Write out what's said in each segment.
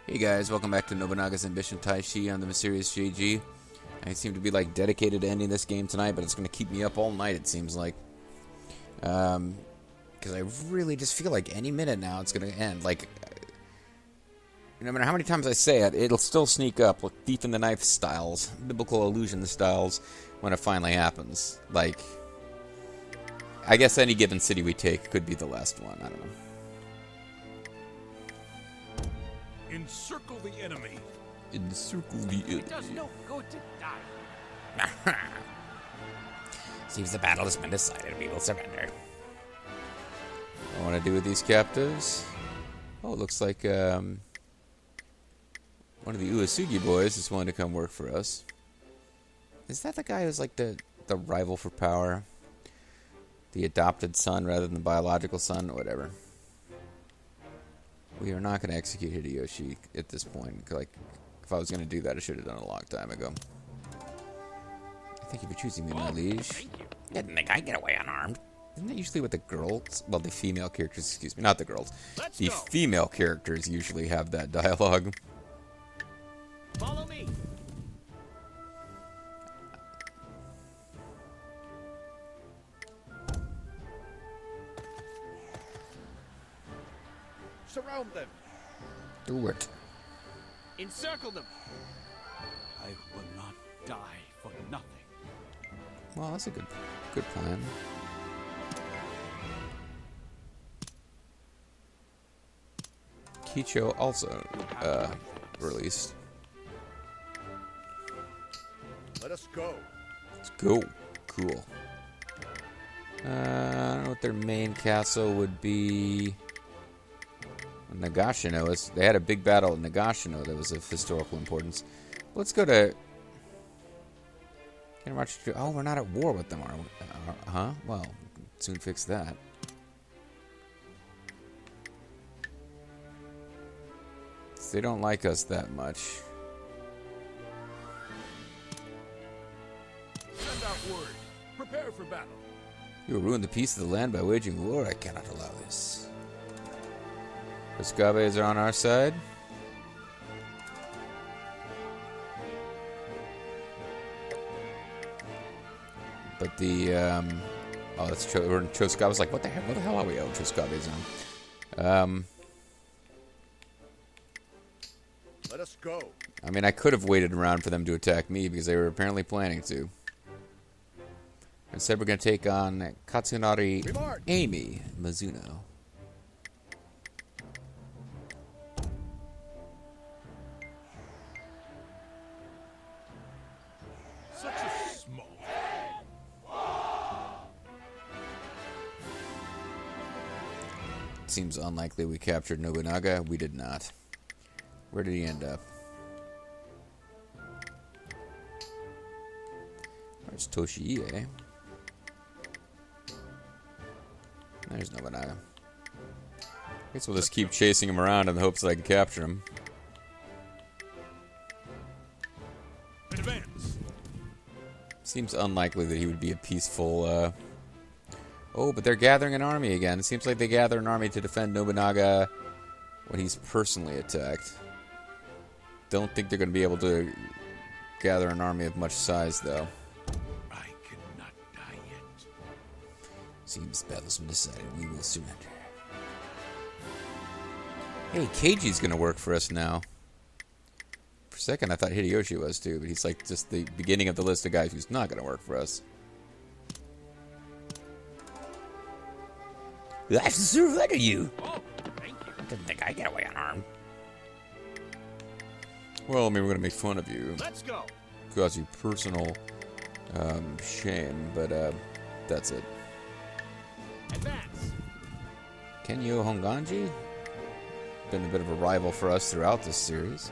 Hey guys, welcome back to Nobunaga's Ambition Taishi on the Mysterious JG. I seem to be dedicated to ending this game tonight, but it's going to keep me up all night, it seems like. Because I really just feel like any minute now it's going to end. No matter how many times I say it, it'll still sneak up, like Thief in the Knife styles, biblical illusion styles, when it finally happens. I guess any given city we take could be the last one, I don't know. Encircle the enemy. Encircle the enemy. It does no good to die. Seems the battle has been decided. We will surrender. What I want to do with these captives? Oh, it looks like one of the Uesugi boys is willing to come work for us. Is that the guy who's like the rival for power? The adopted son rather than the biological son? Or whatever. We are not going to execute Hideyoshi at this point. If I was going to do that, I should have done it a long time ago. Thank you for choosing me, my liege. Thank you. Didn't think I'd get away unarmed. Isn't that usually what the girls... Well, the female characters, excuse me, not the girls. Let's the go. female characters usually have that dialogue. Follow me. Surround them. Do it. Encircle them. I will not die for nothing. Well, that's a good plan. Kicho also released. Let us go. Let's go. Cool. I don't know what their main castle would be. Nagashino. They had a big battle at Nagashino that was of historical importance. Let's go to... Oh, we're not at war with them, are we? Huh? Well, soon fix that. They don't like us that much. Send out word. Prepare for battle. You will ruin the peace of the land by waging war. I cannot allow this. Koskabes are on our side. But the, oh, that's Choskabe. I was like, what the hell are we out Choskabe's on? Let us go. I mean, I could have waited around for them to attack me because they were apparently planning to. Instead, we're going to take on Katsunari Amy Mizuno. Such a small. Seems unlikely we captured Nobunaga. We did not. Where did he end up? There's Toshie. There's Nobunaga. I guess we'll just keep chasing him around in the hopes that I can capture him. Advance. Seems unlikely that he would be a peaceful, Oh, but they're gathering an army again. It seems like they gather an army to defend Nobunaga when he's personally attacked. Don't think they're going to be able to gather an army of much size, though. I cannot die yet. Seems the battle's been decided. We will surrender. Hey, Keiji's going to work for us now. For a second, I thought Hideyoshi was, too, but he's just the beginning of the list of guys who's not going to work for us. I surrender you! Oh, thank you. Didn't think I'd get away unarmed. Well, I mean, we're going to make fun of you. Let's go. Cause you personal shame, but that's it. Advance. Kenyo Honganji? Been a bit of a rival for us throughout this series.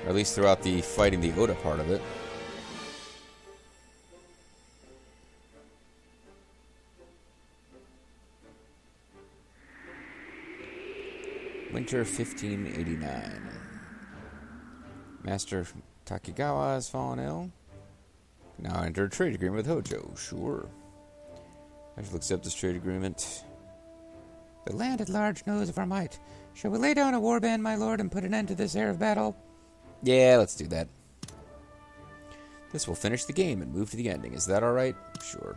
Or at least throughout the fighting the Oda part of it. Winter 1589. Master Takigawa has fallen ill. Now enter a trade agreement with Hojo. Sure. I shall accept this trade agreement. The land at large knows of our might. Shall we lay down a warband, my lord, and put an end to this air of battle? Yeah, let's do that. This will finish the game and move to the ending. Is that alright? Sure.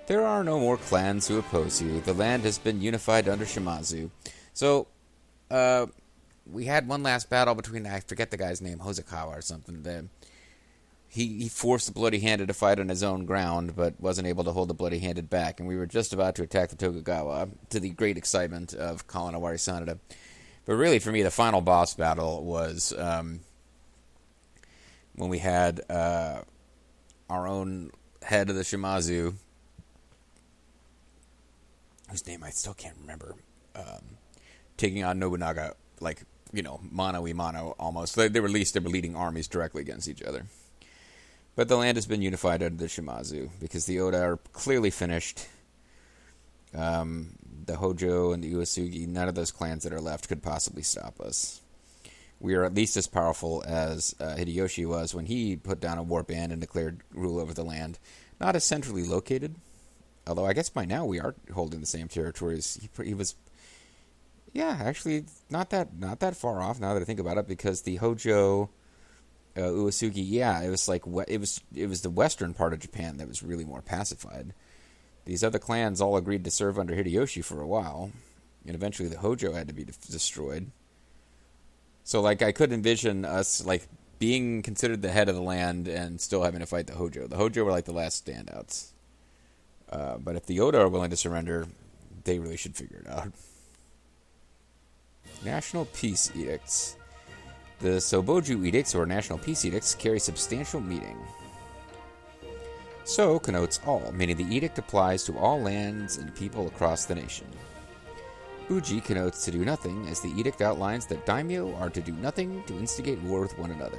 There are no more clans who oppose you. The land has been unified under Shimazu. So, we had one last battle between, I forget the guy's name, Hosokawa or something. He forced the Bloody Handed to fight on his own ground, but wasn't able to hold the Bloody Handed back, and we were just about to attack the Tokugawa, to the great excitement of Kalanawari Sanada. But really, for me, the final boss battle was when we had our own head of the Shimazu, whose name I still can't remember, taking on Nobunaga, like, mano-a-mano, almost. They were leading armies directly against each other. But the land has been unified under the Shimazu, because the Oda are clearly finished. The Hojo and the Uesugi, none of those clans that are left could possibly stop us. We are at least as powerful as Hideyoshi was when he put down a war band and declared rule over the land. Not as centrally located, although I guess by now we are holding the same territories. He was, actually not that far off now that I think about it, because the Hojo, Uesugi, it was like it was the western part of Japan that was really more pacified. These other clans all agreed to serve under Hideyoshi for a while, and eventually the Hojo had to be destroyed. So, I could envision us, being considered the head of the land and still having to fight the Hojo. The Hojo were, the last standouts. But if the Oda are willing to surrender, they really should figure it out. National Peace Edicts. The Soboju Edicts, or National Peace Edicts, carry substantial meaning. So connotes all, meaning the edict applies to all lands and people across the nation. Uji connotes to do nothing, as the edict outlines that daimyo are to do nothing to instigate war with one another.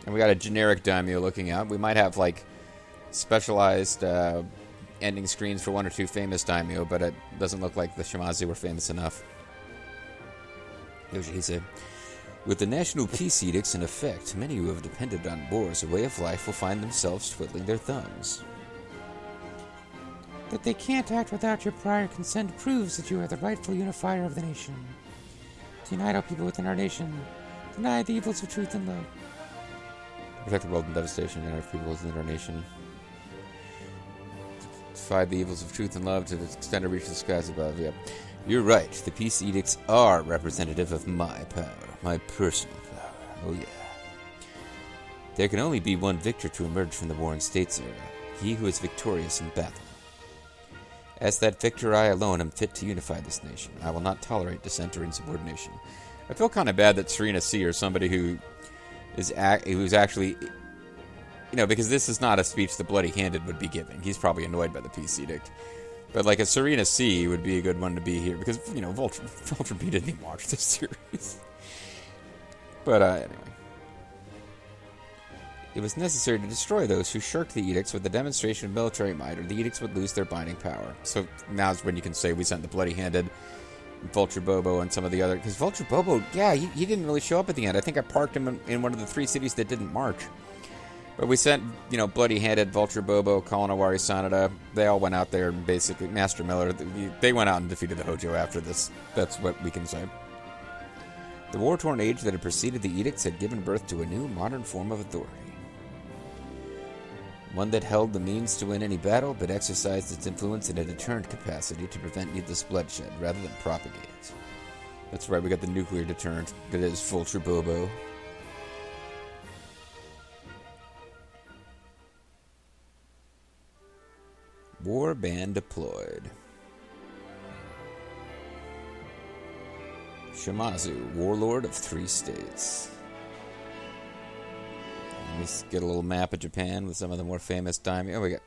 And we got a generic daimyo looking out. We might have, specialized ending screens for one or two famous daimyo, but it doesn't look like the Shimazu were famous enough. Yoshihisa. With the National Peace Edicts in effect, many who have depended on war as a way of life will find themselves twiddling their thumbs. That they can't act without your prior consent proves that you are the rightful unifier of the nation. To unite all people within our nation, deny the evils of truth and love. Protect the world from devastation and our people within our nation. Fight the evils of truth and love to the extent of reach the skies above. Yep. You're right. The peace edicts are representative of my power. My personal power. Oh, yeah. There can only be one victor to emerge from the Warring States era. He who is victorious in battle. As that victor, I alone am fit to unify this nation. I will not tolerate dissent or insubordination. I feel kind of bad that Serena C, or somebody who's actually, because this is not a speech the Bloody Handed would be giving. He's probably annoyed by the peace edict. But a Serena C would be a good one to be here, because, Vulture B didn't even watch this series. But, anyway. It was necessary to destroy those who shirked the edicts with a demonstration of military might, or the edicts would lose their binding power. So now's when you can say we sent the Bloody Handed, Vulture Bobo, and some of the other... Because Vulture Bobo, he didn't really show up at the end. I think I parked him in one of the 3 cities that didn't march. But we sent, Bloody Handed, Vulture Bobo, Kalanawari Sanada. They all went out there and basically... Master Miller, they went out and defeated the Hojo after this. That's what we can say. The war-torn age that had preceded the edicts had given birth to a new, modern form of authority. One that held the means to win any battle, but exercised its influence in a deterrent capacity to prevent needless bloodshed, rather than propagate it. That's right, we got the nuclear deterrent that is Vulture Bobo. War band deployed. Shimazu, warlord of 3 states. Let's get a little map of Japan with some of the more famous daimyo. We got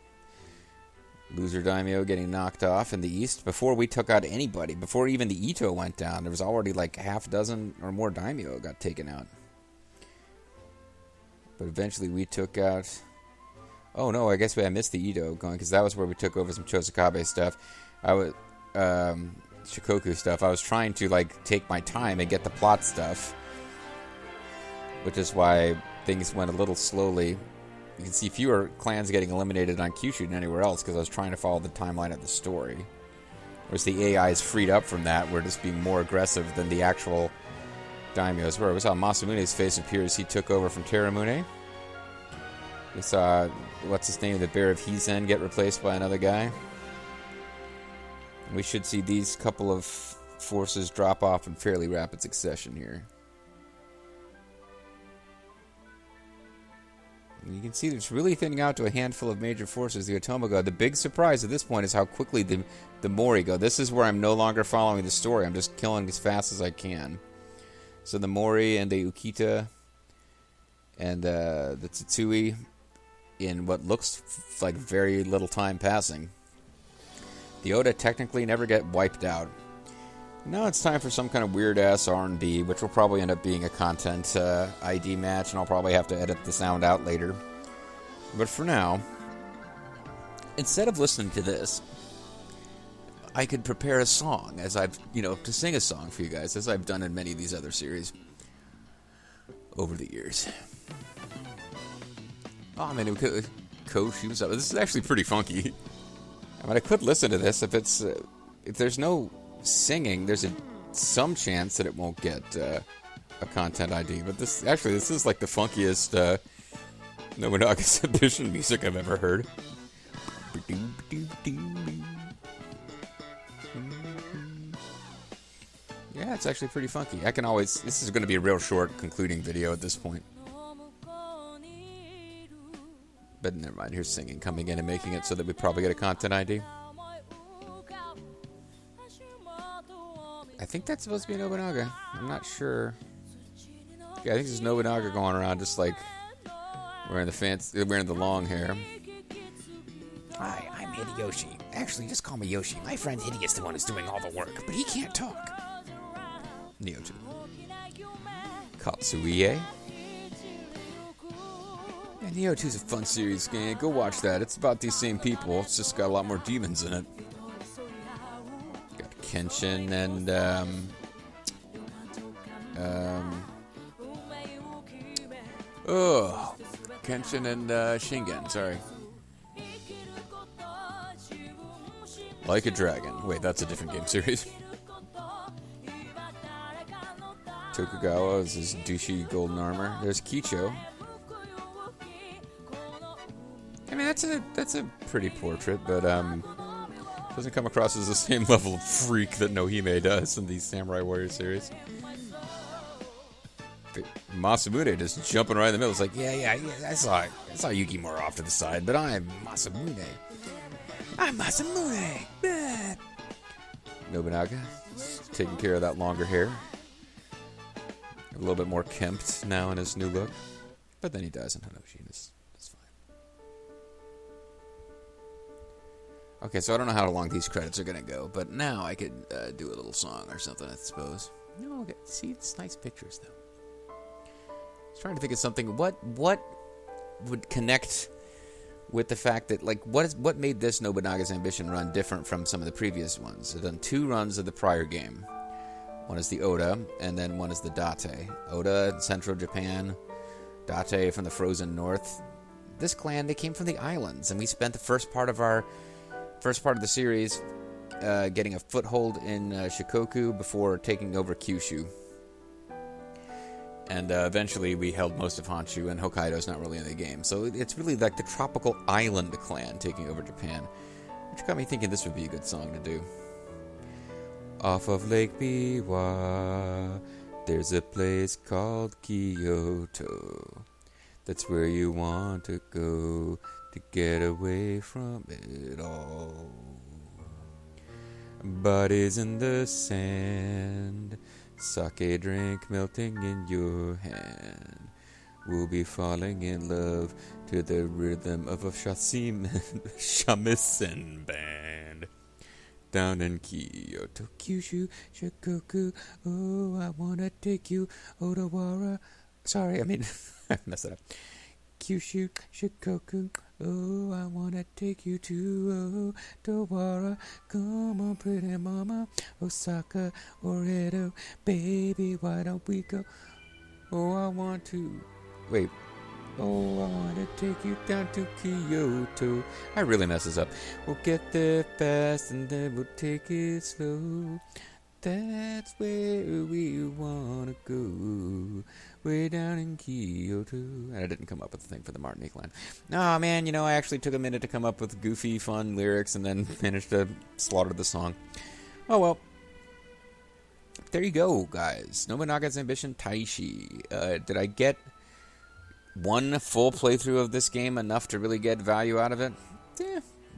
Loser Daimyo getting knocked off in the east. Before we took out anybody, before even the Ito went down, there was already half a dozen or more daimyo got taken out. But eventually we took out... Oh no, I guess I missed the Ito going, because that was where we took over some Chosokabe stuff. I was... Shikoku stuff. I was trying to, take my time and get the plot stuff. Which is why... things went a little slowly. You can see fewer clans getting eliminated on Kyushu than anywhere else, because I was trying to follow the timeline of the story. Whereas the AI is freed up from that. We're just being more aggressive than the actual daimyos were. We saw Masamune's face appear as he took over from Teramune. We saw, what's his name, the Bear of Hizen get replaced by another guy. We should see these couple of forces drop off in fairly rapid succession here. And you can see it's really thinning out to a handful of major forces. The Otoma go. The big surprise at this point is how quickly the Mori go. This is where I'm no longer following the story. I'm just killing as fast as I can. So the Mori and the Ukita and the Tsutsui in what looks like very little time passing. The Oda technically never get wiped out. Now it's time for some kind of weird-ass R&B, which will probably end up being a content ID match, and I'll probably have to edit the sound out later. But for now, instead of listening to this, I could prepare a song, as I've, to sing a song for you guys, as I've done in many of these other series over the years. Oh, I mean, it could Shimazu. This is actually pretty funky. I mean, I could listen to this if there's no singing. There's some chance that it won't get a content ID. But this is like the funkiest Nobunaga's ambition music I've ever heard. Yeah, it's actually pretty funky. This is going to be a real short concluding video at this point. But never mind, here's singing coming in and making it so that we probably get a content ID. I think that's supposed to be Nobunaga. I'm not sure. Yeah, I think this is Nobunaga going around just like wearing the long hair. Hi, I'm Hideyoshi. Actually, just call me Yoshi. My friend Hideyo's the one who's doing all the work, but he can't talk. Neo2. Katsuie. Yeah, Neo2's a fun series game. Go watch that. It's about these same people. It's just got a lot more demons in it. Got Kenshin and Kenshin and Shingen. Sorry. Like a Dragon. Wait, that's a different game series. Tokugawa is his douchey golden armor. There's Kicho. I mean, that's a pretty portrait, but doesn't come across as the same level of freak that Nohime does in these Samurai Warrior series. But Masamune just jumping right in the middle. It's like, yeah, I saw Yukimura off to the side, but I'm Masamune. I'm Masamune. Nobunaga taking care of that longer hair. A little bit more kempt now in his new look, but then he dies in Hanashi. It's fine. Okay, so I don't know how long these credits are gonna go, but now I could do a little song or something, I suppose. No, okay. See, it's nice pictures though. I was trying to think of something. What would connect with the fact that, like, what made this Nobunaga's Ambition run different from some of the previous ones? I've done 2 runs of the prior game. One is the Oda, and then one is the Date. Oda in central Japan, Date from the frozen north. This clan, they came from the islands, and we spent the first part of the series getting a foothold in Shikoku before taking over Kyushu. And eventually we held most of Honshu, and Hokkaido's not really in the game. So it's really like the tropical island clan taking over Japan, which got me thinking this would be a good song to do. Off of Lake Biwa, there's a place called Kyoto. That's where you want to go to get away from it all. Bodies in the sand, sake drink melting in your hand. We'll be falling in love to the rhythm of a shamisen band. Down in Kyoto, Kyushu, Shikoku, oh, I wanna take you, Odawara. Sorry, I mean, I messed it up. Kyushu, Shikoku, oh, I wanna take you to Odawara. Come on, pretty mama, Osaka or Edo, baby, why don't we go? Oh, I want to. Wait, Oh, I want to take you down to Kyoto. I really mess this up. We'll get there fast and then we'll take it slow. That's where we want to go. Way down in Kyoto. And I didn't come up with the thing for the Martinique line. Oh, man, you know, I actually took a minute to come up with goofy, fun lyrics and then managed to slaughter the song. Oh, well. There you go, guys. Nobunaga's Ambition Taishi. Did I get one full playthrough of this game enough to really get value out of it?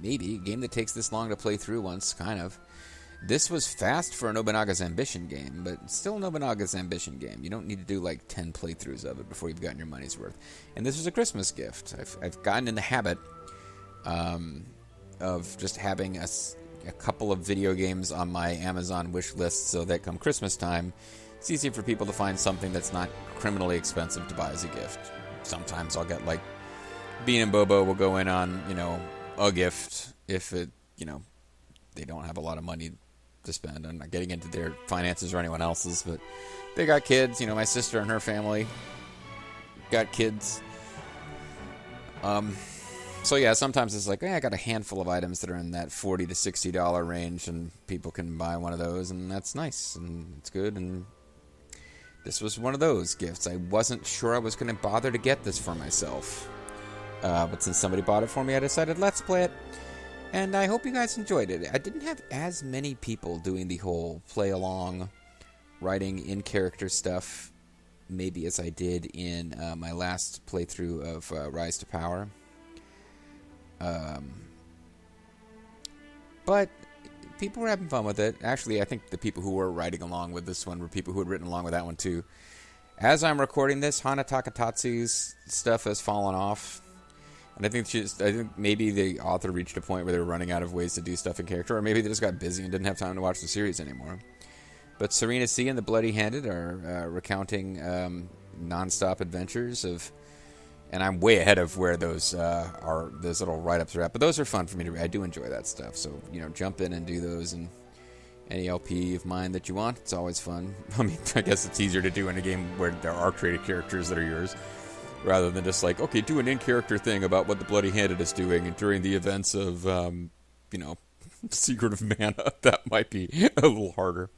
Maybe. A game that takes this long to play through once, kind of. This was fast for a Nobunaga's Ambition game, but still a Nobunaga's Ambition game. You don't need to do like 10 playthroughs of it before you've gotten your money's worth. And this was a Christmas gift. I've gotten in the habit of just having a couple of video games on my Amazon wish list so that come Christmas time, it's easy for people to find something that's not criminally expensive to buy as a gift. Sometimes I'll get like Bean and Bobo will go in on, you know, a gift if it, you know, they don't have a lot of money to spend. I'm not getting into their finances or anyone else's, but they got kids. You know, my sister and her family got kids. So yeah, sometimes it's like, I got a handful of items that are in that $40 to $60 range, and people can buy one of those, and that's nice, and it's good, and this was one of those gifts. I wasn't sure I was going to bother to get this for myself, but since somebody bought it for me, I decided, let's play it, and I hope you guys enjoyed it. I didn't have as many people doing the whole play-along, writing in-character stuff, maybe as I did in my last playthrough of Rise to Power. But people were having fun with it. Actually, I think the people who were writing along with this one were people who had written along with that one too. As I'm recording this, Hana Takatatsu's stuff has fallen off. And I think maybe the author reached a point where they were running out of ways to do stuff in character, or maybe they just got busy and didn't have time to watch the series anymore. But Serena C. and the Bloody Handed are recounting non-stop adventures of... And I'm way ahead of where those little write-ups are at. But those are fun for me to read. I do enjoy that stuff. So, you know, jump in and do those. And any LP of mine that you want, it's always fun. I mean, I guess it's easier to do in a game where there are created characters that are yours, rather than just like, okay, do an in-character thing about what the Bloody Handed is doing during the events of, you know, Secret of Mana. That might be a little harder.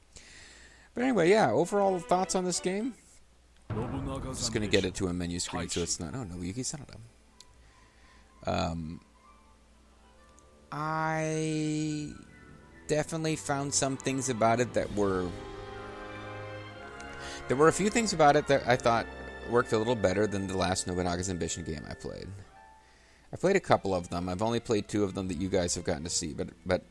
But anyway, yeah, overall thoughts on this game? Just going to get it to a menu screen so it's not... Oh, no, Yuki Sanada. I definitely found some things about it that were... There were a few things about it that I thought worked a little better than the last Nobunaga's Ambition game I played. I played a couple of them. I've only played 2 of them that you guys have gotten to see, but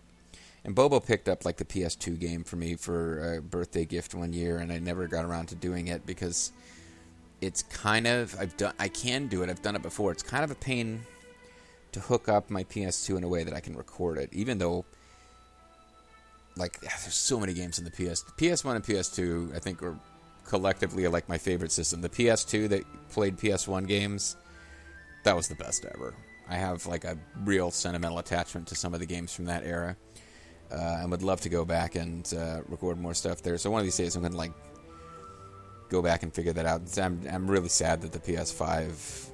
and Bobo picked up like the PS2 game for me for a birthday gift one year, and I never got around to doing it because it's kind of... I can do it. I've done it before. It's kind of a pain to hook up my PS2 in a way that I can record it, even though like there's so many games in the PS1 and PS2 I think are collectively like my favorite system. The PS2 that played PS1 games, that was the best ever. I have like a real sentimental attachment to some of the games from that era. And would love to go back and record more stuff there. So one of these days I'm going to like go back and figure that out. I'm really sad that the PS5...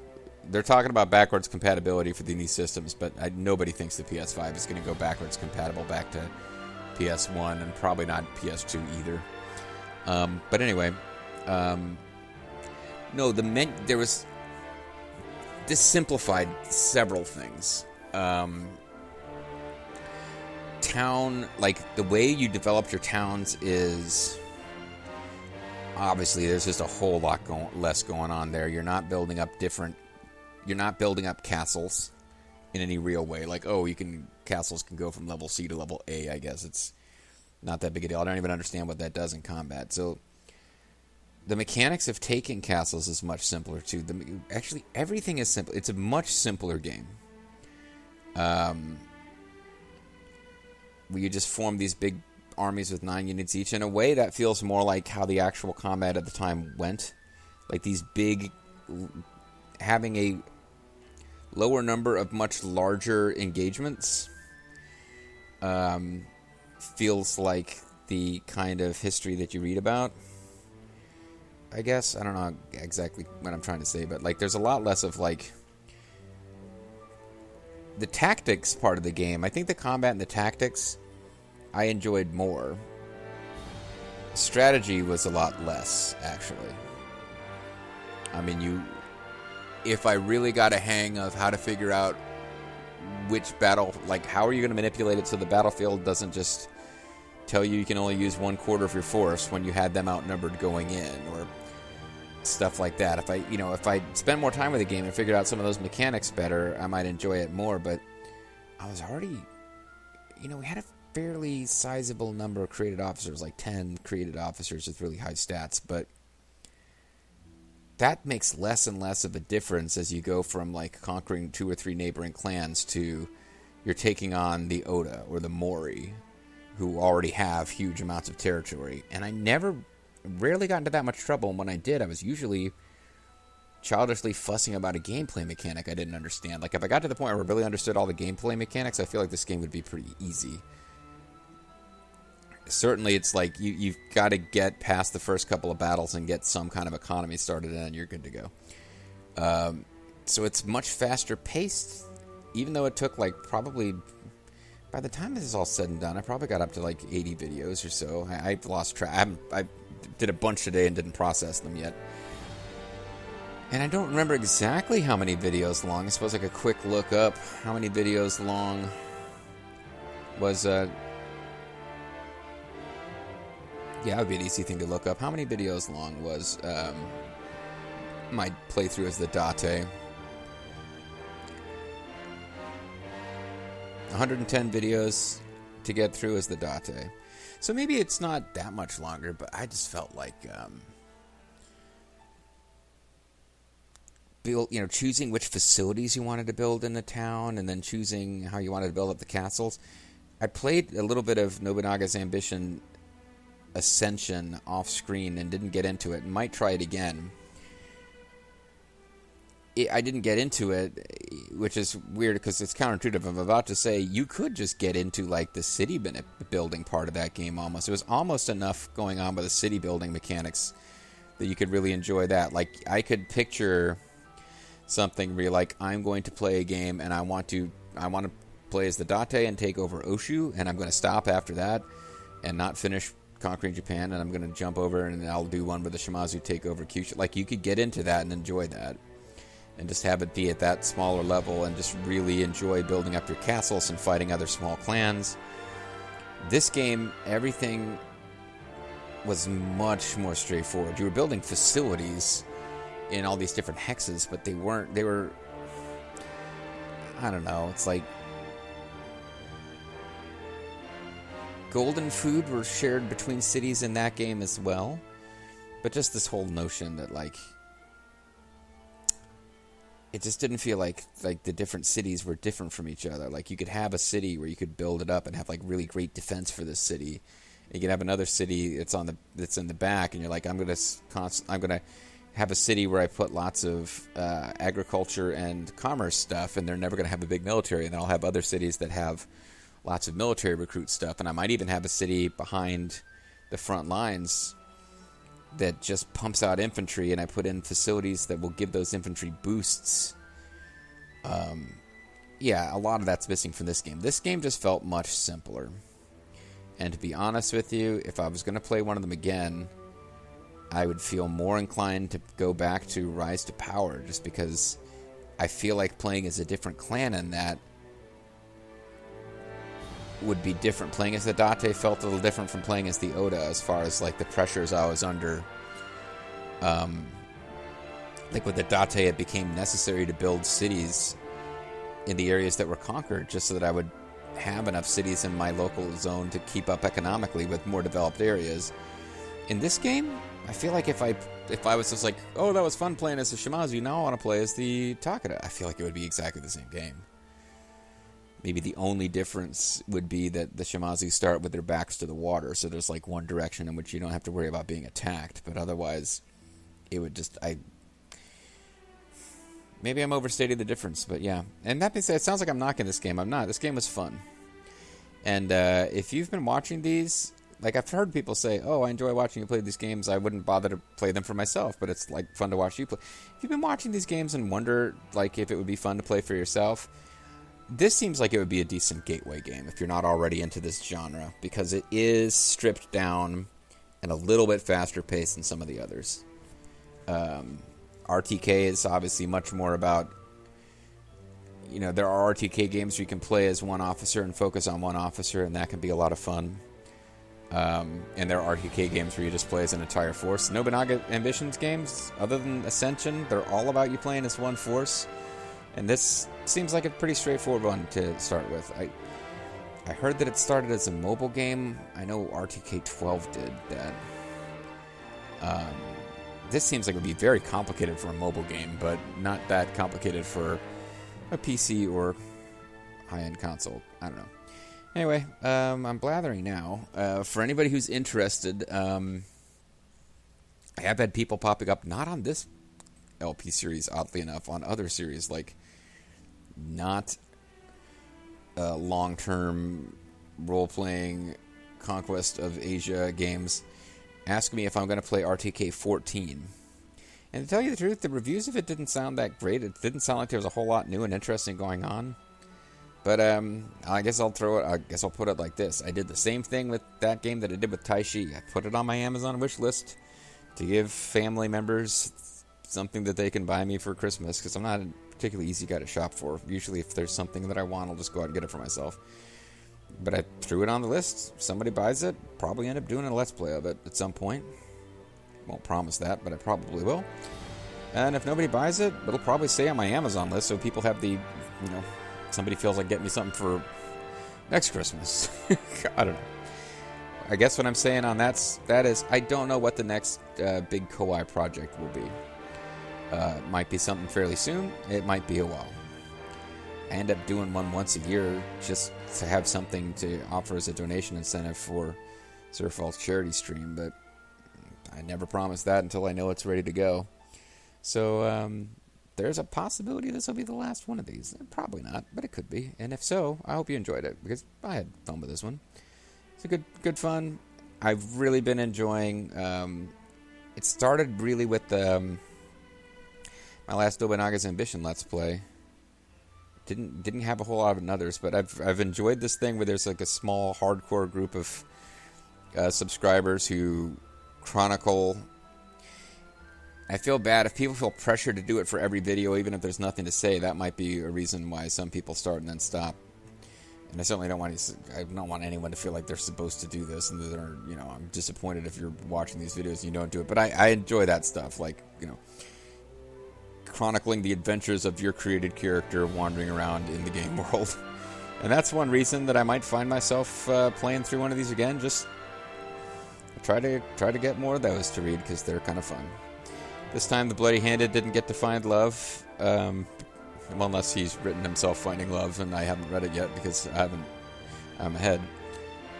They're talking about backwards compatibility for these systems, but nobody thinks the PS5 is going to go backwards compatible back to PS1, and probably not PS2 either. But anyway, no, there was... This simplified several things. Town, like the way you developed your towns is obviously there's just a whole lot less going on there. You're not building up castles in any real way. Like, castles can go from level C to level A, I guess. It's not that big a deal. I don't even understand what that does in combat. So the mechanics of taking castles is much simpler too. Actually, everything is simple. It's a much simpler game. Where you just form these big armies with 9 units each. In a way, that feels more like how the actual combat at the time went. Like these big... Having a lower number of much larger engagements feels like the kind of history that you read about. I guess. I don't know exactly what I'm trying to say, but like there's a lot less of like the tactics part of the game. I think the combat and the tactics I enjoyed more. Strategy was a lot less, actually. I mean, if I really got a hang of how to figure out which battle, like how are you going to manipulate it so the battlefield doesn't just tell you can only use 1/4 of your force when you had them outnumbered going in, or stuff like that. If I spend more time with the game and figured out some of those mechanics better, I might enjoy it more. But I was already, we had a fairly sizable number of created officers, like 10 created officers with really high stats, but that makes less and less of a difference as you go from like conquering 2 or 3 neighboring clans to you're taking on the Oda or the Mori, who already have huge amounts of territory. And I rarely got into that much trouble, and when I did, I was usually childishly fussing about a gameplay mechanic I didn't understand. Like if I got to the point where I really understood all the gameplay mechanics, I feel like this game would be pretty easy. Certainly, it's like you've got to get past the first couple of battles and get some kind of economy started, and you're good to go. So it's much faster paced, even though it took like probably, by the time this is all said and done, I probably got up to like 80 videos or so. I've lost track. I did a bunch today and didn't process them yet. And I don't remember exactly how many videos long. I suppose like a quick look up how many videos long was... Yeah, it would be an easy thing to look up. How many videos long was my playthrough as the Date? 110 videos to get through as the Date. So maybe it's not that much longer, but I just felt like choosing which facilities you wanted to build in the town, and then choosing how you wanted to build up the castles. I played a little bit of Nobunaga's Ambition Ascension off screen and didn't get into it. Might try it again. I didn't get into it, which is weird because it's counterintuitive. I'm about to say you could just get into like the city building part of that game almost. It was almost enough going on with the city building mechanics that you could really enjoy that. Like I could picture something where you're like, I'm going to play a game and I want to play as the Date and take over Oshu, and I'm going to stop after that and not finish conquering Japan, and I'm going to jump over and I'll do one where the Shimazu take over Kyushu. Like, you could get into that and enjoy that and just have it be at that smaller level and just really enjoy building up your castles and fighting other small clans. This game, everything was much more straightforward. You were building facilities in all these different hexes, but they were, I don't know, it's like golden food were shared between cities in that game as well. But just this whole notion that, like, it just didn't feel like the different cities were different from each other. Like, you could have a city where you could build it up and have, like, really great defense for this city. And you could have another city that's in the back, and you're like, I'm gonna have a city where I put lots of agriculture and commerce stuff, and they're never gonna have a big military. And then I'll have other cities that have lots of military recruit stuff, and I might even have a city behind the front lines that just pumps out infantry, and I put in facilities that will give those infantry boosts. Yeah, a lot of that's missing from this game. This game just felt much simpler. And to be honest with you, if I was going to play one of them again, I would feel more inclined to go back to Rise to Power, just because I feel like playing as a different clan in that would be different. Playing as the Date felt a little different from playing as the Oda, as far as like the pressures I was under. Like with the Date, it became necessary to build cities in the areas that were conquered, just so that I would have enough cities in my local zone to keep up economically with more developed areas. In this game, I feel like if I was just like, oh, that was fun playing as the Shimazu, now I want to play as the Takeda, I feel like it would be exactly the same game. Maybe the only difference would be that the Shimazu start with their backs to the water, so there's like one direction in which you don't have to worry about being attacked. But otherwise, it would just... Maybe I'm overstating the difference, but yeah. And that being said, it sounds like I'm knocking this game. I'm not. This game was fun. And if you've been watching these, like, I've heard people say, oh, I enjoy watching you play these games. I wouldn't bother to play them for myself, but it's, like, fun to watch you play. If you've been watching these games and wonder, like, if it would be fun to play for yourself, this seems like it would be a decent gateway game if you're not already into this genre, because it is stripped down and a little bit faster paced than some of the others. RTK is obviously much more about, there are RTK games where you can play as one officer and focus on one officer, and that can be a lot of fun. And there are RTK games where you just play as an entire force. Nobunaga Ambitions games, other than Ascension, they're all about you playing as one force. And this seems like a pretty straightforward one to start with. I heard that it started as a mobile game. I know RTK 12 did that. This seems like it would be very complicated for a mobile game, but not that complicated for a PC or high-end console. I don't know. Anyway, I'm blathering now. For anybody who's interested, I have had people popping up, not on this LP series, oddly enough, on other series, like not long-term role-playing Conquest of Asia games, ask me if I'm going to play RTK 14. And to tell you the truth, the reviews of it didn't sound that great. It didn't sound like there was a whole lot new and interesting going on. But I guess I'll put it like this. I did the same thing with that game that I did with Taishi. I put it on my Amazon wish list to give family members something that they can buy me for Christmas, because I'm not a particularly easy guy to shop for. Usually if there's something that I want, I'll just go out and get it for myself. But I threw it on the list. Somebody buys it. Probably end up doing a Let's Play of it at some point. Won't promise that, but I probably will. And if nobody buys it, it'll probably stay on my Amazon list, so people have the, somebody feels like getting me something for next Christmas. I don't know. I guess what I'm saying on that is I don't know what the next big Koei project will be. It might be something fairly soon. It might be a while. I end up doing one once a year just to have something to offer as a donation incentive for Surfall's charity stream, but I never promise that until I know it's ready to go. So there's a possibility this will be the last one of these. Probably not, but it could be. And if so, I hope you enjoyed it, because I had fun with this one. It's a good fun. I've really been enjoying. It started really with my last Nobunaga's Ambition Let's Play. Didn't have a whole lot of others, but I've enjoyed this thing where there's like a small hardcore group of subscribers who chronicle. I feel bad if people feel pressured to do it for every video, even if there's nothing to say. That might be a reason why some people start and then stop. And I certainly don't want anyone to feel like they're supposed to do this, and they're, I'm disappointed if you're watching these videos and you don't do it. But I enjoy that stuff, like, chronicling the adventures of your created character wandering around in the game world. And that's one reason that I might find myself playing through one of these again. Just try to get more of those to read, because they're kind of fun. This time the Bloody Handed didn't get to find love, unless he's written himself finding love, and I haven't read it yet because I'm ahead.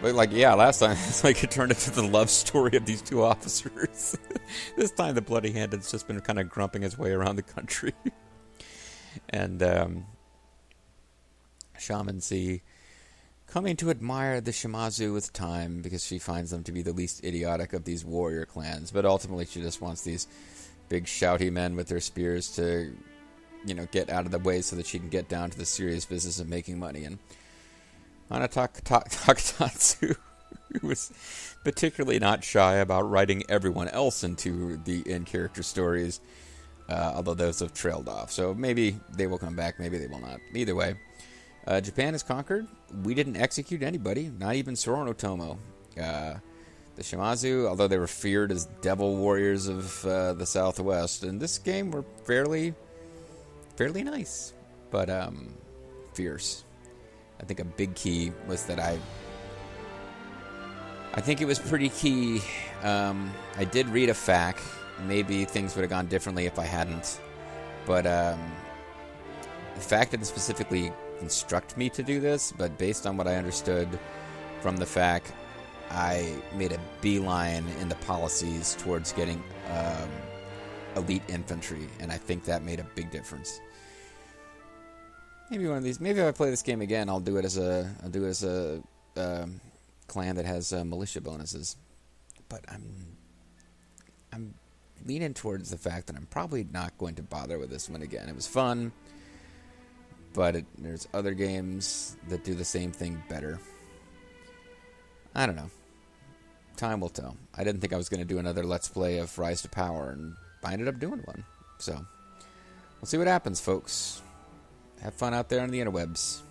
But last time it's like it turned into the love story of these two officers. This time the Bloody Handed's just been kind of grumping his way around the country. And Shaman Z coming to admire the Shimazu with time, because she finds them to be the least idiotic of these warrior clans. But ultimately she just wants these big shouty men with their spears to, get out of the way so that she can get down to the serious business of making money. And Takatatsu, who was particularly not shy about writing everyone else into the in-character stories, although those have trailed off. So maybe they will come back, maybe they will not. Either way, Japan is conquered. We didn't execute anybody, not even Soronotomo. The Shimazu, although they were feared as devil warriors of the Southwest, in this game were fairly nice, but fierce. I think a big key was that I think it was pretty key. I did read a fact. Maybe things would have gone differently if I hadn't. But the fact didn't specifically instruct me to do this, but based on what I understood from the fact, I made a beeline in the policies towards getting elite infantry, and I think that made a big difference. Maybe one of these. Maybe if I play this game again, I'll do it as a clan that has militia bonuses. But I'm leaning towards the fact that I'm probably not going to bother with this one again. It was fun, but there's other games that do the same thing better. I don't know. Time will tell. I didn't think I was going to do another Let's Play of Rise to Power, and I ended up doing one. So, we'll see what happens, folks. Have fun out there on the interwebs.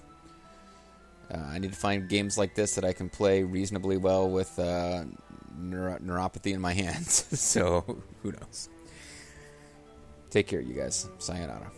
I need to find games like this that I can play reasonably well with neuropathy in my hands. So, who knows? Take care, you guys. Sayonara.